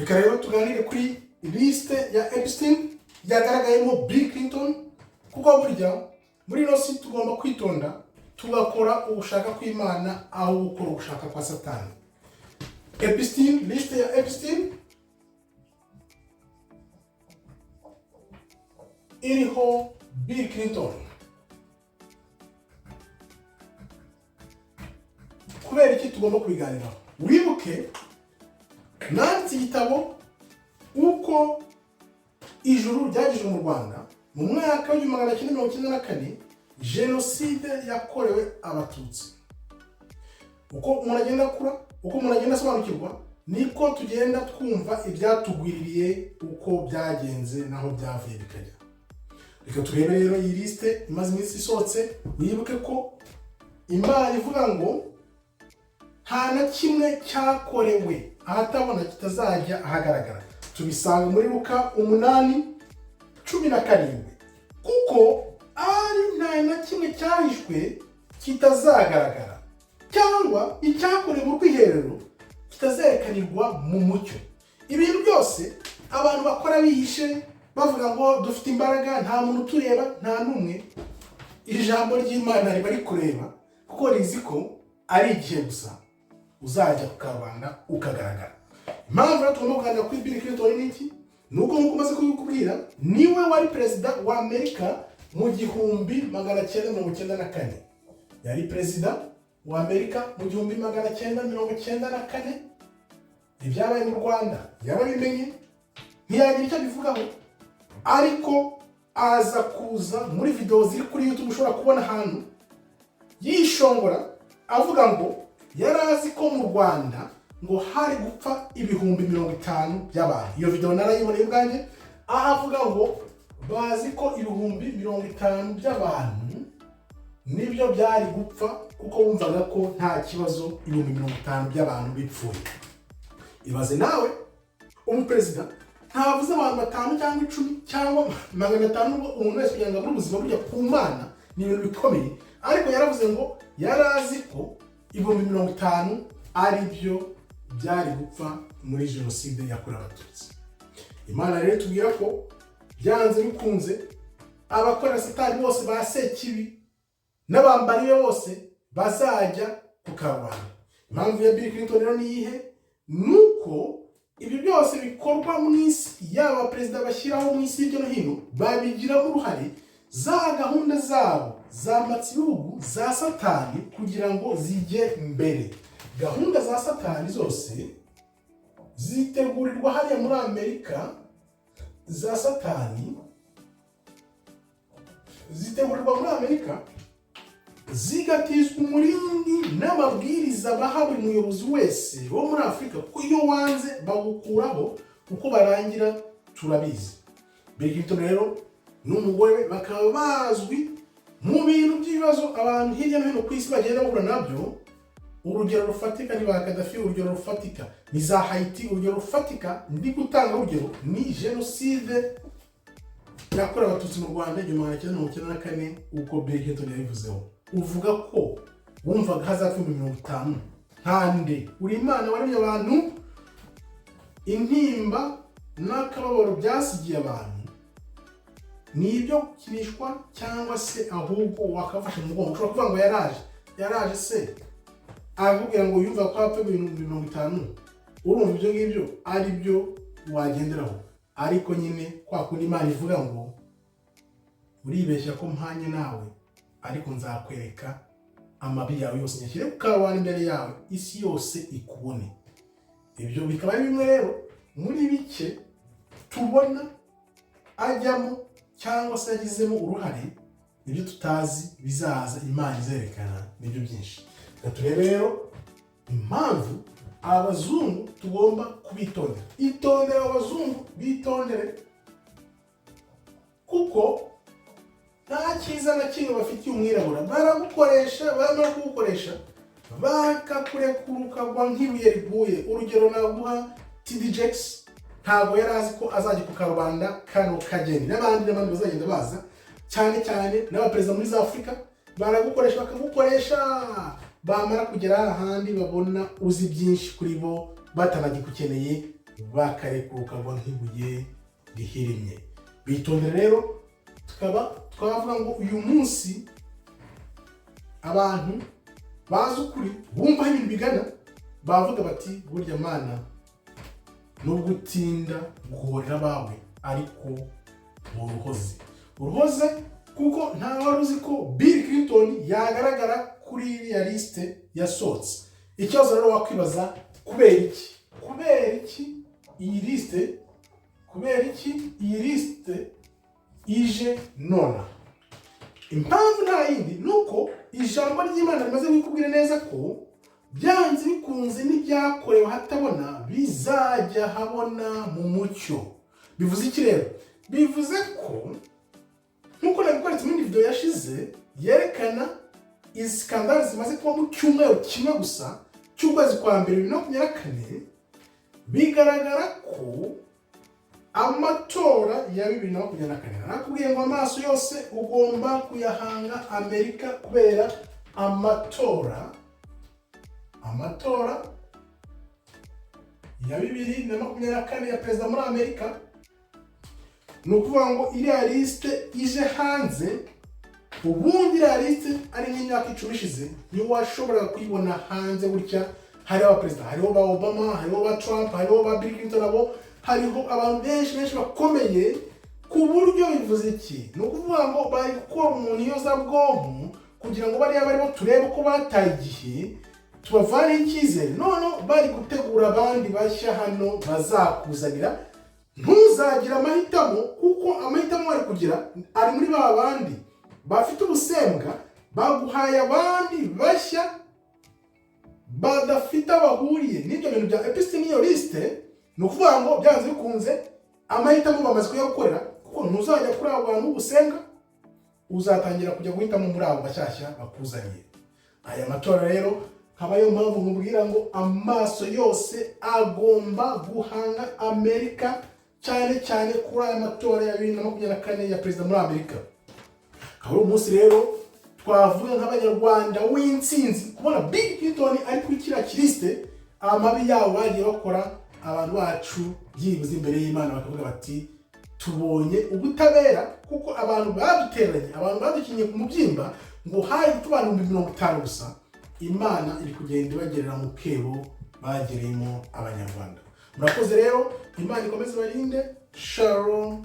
reka rero tuganire kuri liste ya Epstein yagaragayemo Bill Clinton, kuko burya muri ino si tugomba kwitonda tugakora ugushaka kw'Imana aho gukora ugushaka kwa Satani. Epstein, liste ya Epstein iriho Bill Clinton. Kubera iki tugomba kubiganiraho? Wibuke nanditse igitabo uko ijuru ryagijwe mu Rwanda mu mwaka wa 1994, Jenoside yakorewe Abatutsi. Uko umuntu agenda akura, uko umuntu agenda asobanukirwa, niko tugenda twumva ibyatugwiririye uko byagenze naho byavuye bikajya. Reka turebe rero iyi liste imaze iminsi isohotse. Wibuke ko Imana ivuga ngo nta na kimwe cyakorewe ahatabona kitazajya ahagaragara. Tubisanga muri Luka 8:17, kuko ari nta na kimwe cyahishwe kitazagaragara, cyangwa icyakorewe mu rwiherero kitazerekanirwa mu mucyo. Ibintu byose abantu bakora bihishe bavuga ngo dufite imbaraga, nta muntu tureba, nta numwe. Ijambo ry'Imana riba rikureba, kuko rizi ko ari igihe gusa uzajya ku karubanda ukagaragara. Impamvu rero tugomba kuganira kuri Bill Clinton ni iki? Nuko nk'uko umaze kubikubwira, niwe wari perezida wa Amerika mu 1994. Yari perezida wa Amerika mu 1994. Ibyabaye mu Rwanda yarabimenye, ntiyagira icyo abivugaho, ariko aza kuza muri video ziri kuri YouTube ushobora kubona hano yishongora avuga ngo yarazi ko mu Rwanda ngo hari gupfa ibihumbi 50 by'abantu. Iyo video narayiboneye ubwanjye, aho avuga ngo bazi ko ibihumbi 50 by'abantu nibyo byari gupfa, kuko bumvaga ko nta kibazo ibihumbi 50 by'abantu bipfuye. Ibaze nawe umuperezida ntavuze abantu 5 cyangwa 10 cyangwa 500 umuntu wese kugira ngo abure ubuzima burya ku Mana ni ibintu bikomeye, ariko yaravuze ngo yarazi ko ibihumbi 50 ari byo byari gupfa muri Jenoside yakorewe Abatutsi. Imana rero tubwira ko byanze bikunze abakora Satani bose basekibi n'abambariye bose bazajya ku karubanda. Impamvu ya Bill Clinton rero ni ihe? Nuko ibyo byose bikorwa mu isi, yaba perezida bashyiraho mu isi hirya no hino babigiramo uruhare, za gahunda zabo zamatse ibihugu za Satani kugira ngo zijye mbere. Gahunda za Satani zose zitegurirwa hariya muri Amerika, za Satani zitegurirwa muri Amerika, zigatizwa umurindi n'amabwiriza baha buri muyobozi wese wo muri Afurika, kuko iyo wanze bagukuraho uko barangira turabizi. Bill Clinton rero n'umugore bakaba bazwi mu bintu by'ibibazo abantu hirya no hino ku isi bagenda bahura nabyo. Urugero rufatika ni ba Gaddafi, urugero rufatika ni za Haiti, urugero rufatika ndi gutanga urugero ni Jenoside yakorewe Abatutsi mu Rwanda 1994, uko Bill Clinton yabivuzeho. Uvuga ko wumvaga hazapfa 50 nkande uri Imana waremye abantu, intimba n'akababaro byasigiye abantu ni ibyo kinishwa, cyangwa se ahubwo wakafasha mu mugongo? Ushobora kuvuga ngo yaraje se avuga ngo yumva ko hapfa 50, urumva ibyo ngibyo ari byo wagenderaho. Ariko nyine kwa kundi Imana ivuga ngo uribeshya ko mpanye nawe, ariko nzakwereka amabi yawe yose nyashyire ku karubanda imbere yawe, isi yose ikubone. Ibyo bikaba ari bimwe rero muri bike tubona ajyamo cyangwa se yagizemo uruhare, ibyo tutazi bizaza Imana izerekana nibyo byinshi. Turebe rero impamvu abazungu tugomba kubitondera. Itondera abazungu, bitondere, kuko nta cyiza na kimwe bafitiye umwirabura. Baragukoresha, bamara kugukoresha bakakurekura ukagwa nk'ibuye riguye. Urugero naguha TD Jakes, ntabwo yari azi ko azajya ku karubanda kano kageni, n'abandi bazagenda baza, cyane cyane n'abaperezida muri za Afurika baragukoresha bakagukoresha, bamara kugera ahandi babona uzi byinshi kuri bo batanagikukeneye bakarekuka ngo nk'ibuye rihirimye. Bitonde rero twavuga ngo uyu munsi abantu bazi ukuri bumva ibintu bigana bavuga bati burya Mana nubwo utinda guhorera abawe ariko uruhoze kuko ntawaruziko Bill Clinton yagaragara kuri iriya liste yasohotse. Ikibazo rero wakwibaza kubera iki iyi liste ije nona. Impamvu nta yindi nuko ijambo ry'Imana rimaze kubwira neza ko byanze bikunze n'ibyakorewe hatabona bizajya habona mu mucyo. Bivuze iki rero? Bivuze ko nkuko nabikweretse muri video yashize yerekana izi skandal zimaze kuba mu cyumweru kimwe gusa cy'ukwezi kwa mbere 2024, bigaragara ko amatora ya 2024 nakubwiye ngo amaso yose ugomba kuyahanga Amerika kubera amatora ya 2024 ya perezida muri Amerika. Nukuvuga ngo iriya liste ije hanze, ubundi iriya liste ari nk'imyaka 10 ishize niyo washobora kuyibona hanze gutya. Hariho abaperezida, hariho ba Obama, hariho ba Trump, hariho ba Bill Clinton, hariho abantu benshi bakomeye ku buryo bivuze iki. Nukuvuga ngo bari gukora umuntu iyozabwonko kugira ngo bariya barimo turebe ko bataye igihe tubavane icyizere, none bari gutegura abandi bashya hano bazakuzanira. Ntuzagira amahitamo kuko amahitamo wari kugira ari muri ba bandi bafite ubusembwa, baguhaye abandi bashya badafite abahuriye n'ibyo bintu bya Epstein. Iyo liste nukuvuga ngo byanze bikunze amahitamo bamaze kuyakorera kuko ntuzajya kuri abo bantu ubusenga, uzatangira kujya guhitamo muri abo bashyashya bakuzaniye. Aya matora rero habayo mpamvu nkubwira ngo amaso yose agomba guhanga Amerika, cyane kuri aya matora ya 2024 ya perezida muri Amerika. Aho umunsi rero twavuga nk'abanyarwanda w'intsinzi kubona Bill Clinton ari kuri kiriya liste, amabi yawo bagiye bakora abantu bacu byibuze imbere y'Imana bakavuga bati tubonye ubutabera, kuko abantu baduteranye, abantu badukinye ku mubyimba ngo hari tubana 50 gusa. Imana iri kugenda ibagerera mu kebo bagereyemo abanyarwanda. Murakoze rero, Imana ikomeze barinde. Shalom.